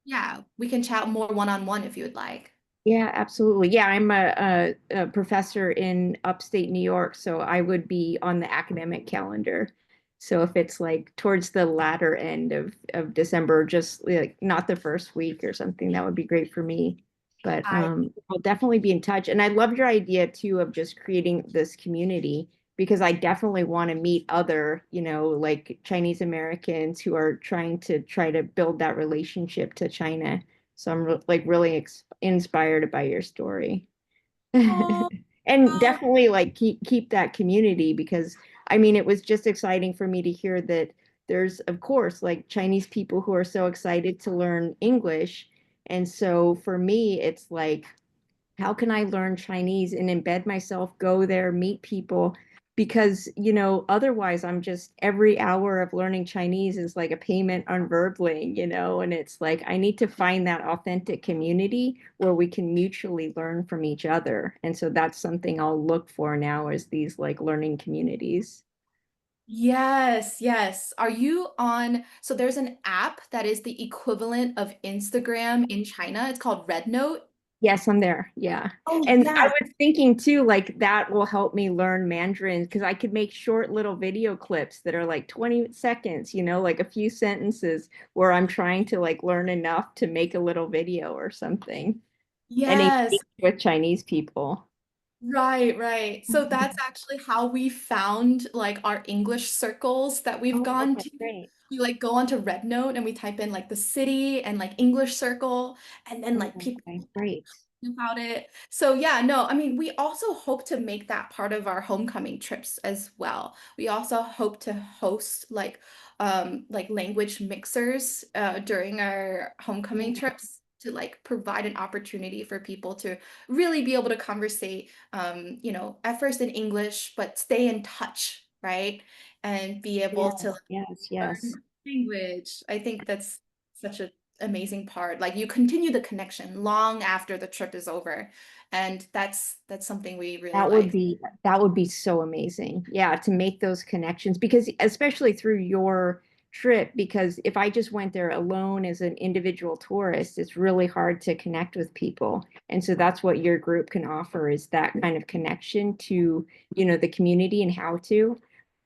Yeah, we can chat more one-on-one if you would like. Yeah, absolutely. Yeah, I'm a professor in upstate New York, so I would be on the academic calendar. So if it's like towards the latter end of December, just like not the first week or something, that would be great for me. But I I'll definitely be in touch. And I loved your idea too of just creating this community because I definitely want to meet other, like Chinese Americans who are try to build that relationship to China. So I'm like really inspired by your story. oh, And oh, definitely like keep that community because I mean it was just exciting for me to hear that there's of course like Chinese people who are so excited to learn English. And so for me it's like how can I learn Chinese and embed myself, go there, meet people? Because, otherwise I'm just every hour of learning Chinese is like a payment on Verbling, and it's like I need to find that authentic community where we can mutually learn from each other. And so that's something I'll look for now is these like learning communities. yes, yes. Are you on? So there's an app that is the equivalent of Instagram in China. It's called Red Note. Yes, I'm there. Yeah. Oh, And I yes. was thinking too, like that will help me learn Mandarin because I could make short little video clips that are like 20 seconds, like a few sentences where I'm trying to like learn enough to make a little video or something and engage Yes. with Chinese people. Right, right. So that's actually how we found like our English circles that we've Oh, gone okay, to. great. We like go onto Red Note and we type in like the city and like English circle, and then like Oh, people okay, great. about it. So yeah, no, I mean, we also hope to make that part of our homecoming trips as well. We also hope to host like language mixers during our homecoming Yeah, trips to like provide an opportunity for people to really be able to conversate at first in English, but stay in touch, right? And be able to yes, yes, yes. learn language. I think that's such an amazing part. Like you continue the connection long after the trip is over. And that's something we really like. That would be so amazing. Yeah, to make those connections because especially through your trip because if I just went there alone as an individual tourist, it's really hard to connect with people. And so that's what your group can offer is that kind of connection to, the community and how to.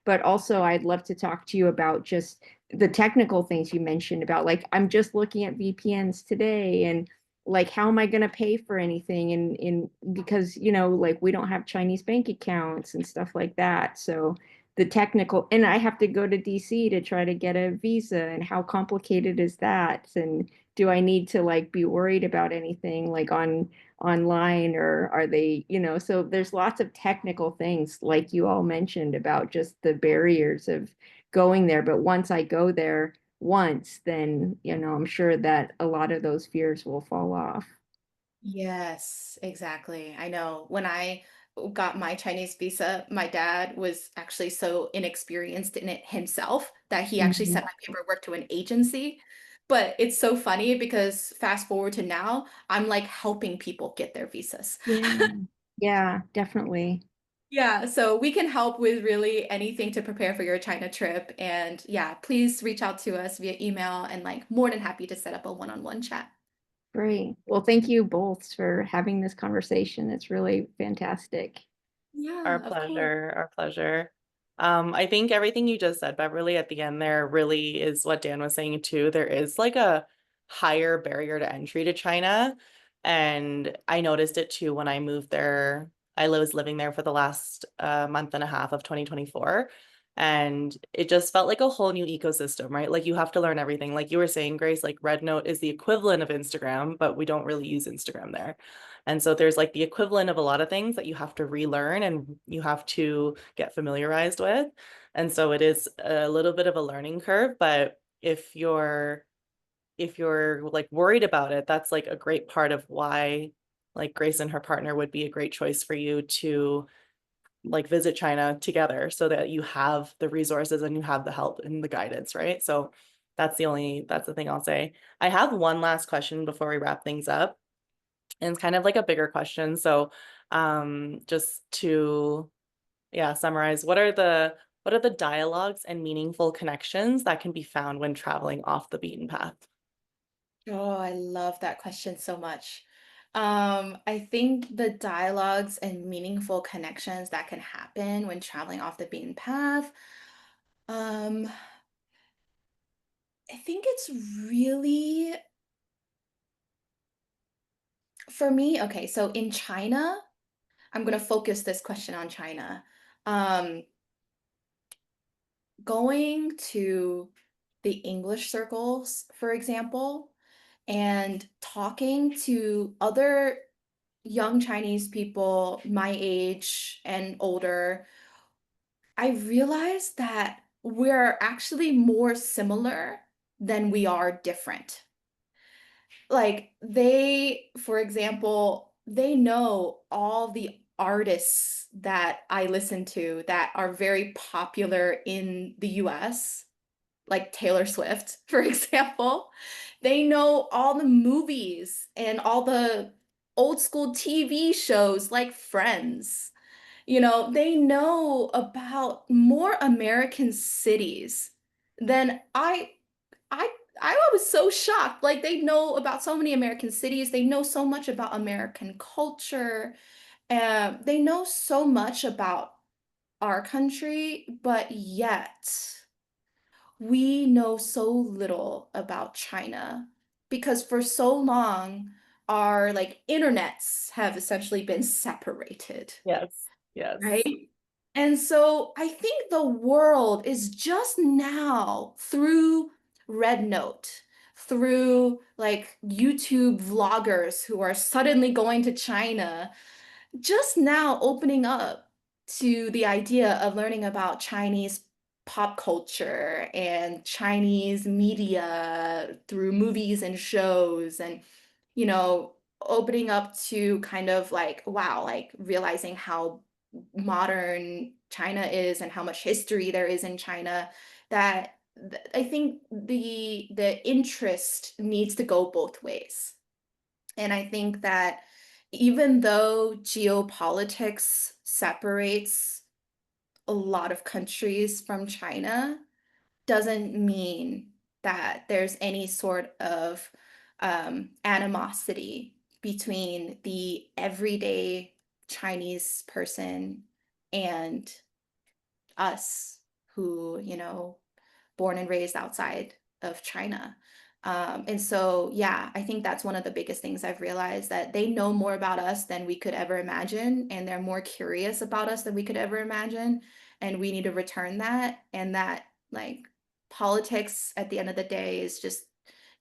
But also I'd love to talk to you about just the technical things you mentioned about like I'm just looking at VPNs today and like how am I going to pay for anything and because like we don't have Chinese bank accounts and stuff like that. So the technical, and I have to go to DC to try to get a visa, and how complicated is that? And do I need to like be worried about anything like on online, or are they, so there's lots of technical things like you all mentioned about just the barriers of going there. But once I go there once, then, I'm sure that a lot of those fears will fall off. Yes, exactly. I know when I got my Chinese visa, my dad was actually so inexperienced in it himself that he actually Mhm. sent my paperwork to an agency. But it's so funny because fast forward to now, I'm like helping people get their visas. Yeah. Yeah, definitely. Yeah, so we can help with really anything to prepare for your China trip. And yeah, please reach out to us via email and like more than happy to set up a one-on-one chat. Great. Well, thank you both for having this conversation. It's really fantastic. Our Yeah, of course. pleasure, our pleasure. I think everything you just said, Beverly, at the end there really is what Dan was saying too. There is like a higher barrier to entry to China. And I noticed it too when I moved there. I was living there for the last month and a half of 2024. And it just felt like a whole new ecosystem, right? Like you have to learn everything. Like you were saying, Grace, like Red Note is the equivalent of Instagram, but we don't really use Instagram there. And so there's like the equivalent of a lot of things that you have to relearn and you have to get familiarized with. And so it is a little bit of a learning curve, but if you're like worried about it, that's like a great part of why like Grace and her partner would be a great choice for you to like visit China together so that you have the resources and you have the help and the guidance, right? So that's the thing I'll say. I have one last question before we wrap things up, and it's kind of like a bigger question. So, just to, yeah, summarize, what are the dialogues and meaningful connections that can be found when traveling off the beaten path? Oh, I love that question so much. I think the dialogues and meaningful connections that can happen when traveling off the beaten path, um, I think it's really, for me, okay, so in China, I'm gonna focus this question on China. Um, Going to the English circles, for example, and talking to other young Chinese people my age and older, I realized that we're actually more similar than we are different. Like they, for example, they know all the artists that I listen to that are very popular in the US, like Taylor Swift, for example. They know all the movies and all the old school TV shows like Friends. They know about more American cities than I I was so shocked. Like they know about so many American cities. They know so much about American culture. They know so much about our country, but yet we know so little about China because for so long our like internets have essentially been separated, Yes, yes. right? And so I think the world is just now through Red Note, through like YouTube vloggers who are suddenly going to China, just now opening up to the idea of learning about Chinese pop culture and Chinese media through movies and shows and, you know, opening up to kind of like, wow, like realizing how modern China is and how much history there is in China that I think the interest needs to go both ways. And I think that even though geopolitics separates a lot of countries from China, doesn't mean that there's any sort of animosity between the everyday Chinese person and us who, born and raised outside of China. And so, yeah, I think that's one of the biggest things I've realized that they know more about us than we could ever imagine, and they're more curious about us than we could ever imagine. and we need to return that. And that, like, politics at the end of the day is just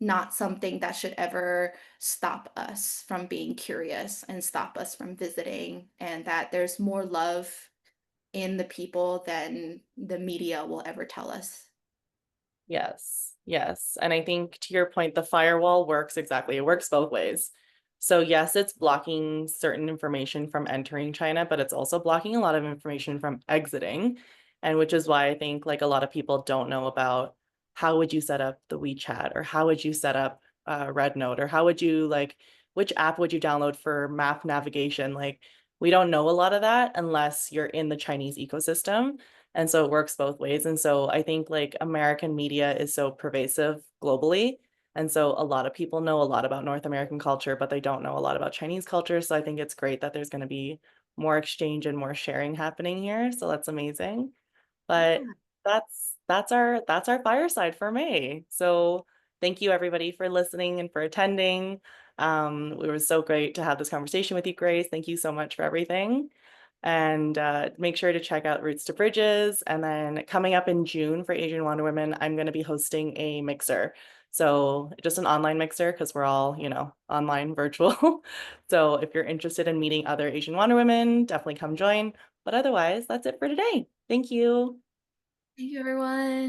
not something that should ever stop us from being curious and stop us from visiting, and that there's more love in the people than the media will ever tell us. Yes, yes. And I think to your point, the firewall works exactly. It works both ways. So yes, it's blocking certain information from entering China, but it's also blocking a lot of information from exiting. And which is why I think like a lot of people don't know about how would you set up the WeChat, or how would you set up Red Note, or how would you like which app would you download for map navigation? Like we don't know a lot of that unless you're in the Chinese ecosystem. And so it works both ways. And so I think like American media is so pervasive globally. And so a lot of people know a lot about North American culture, but they don't know a lot about Chinese culture. So I think it's great that there's going to be more exchange and more sharing happening here. So that's amazing. But Yeah. that's our fireside for May. So thank you everybody for listening and for attending. It was so great to have this conversation with you, Grace. Thank you so much for everything. And make sure to check out Roots to Bridges. And then coming up in June for Asian Wonder Women, I'm going to be hosting a mixer. So just an online mixer because we're all, online virtual. So if you're interested in meeting other Asian Wonder Women, definitely come join. But otherwise, that's it for today. Thank you. Thank you, everyone.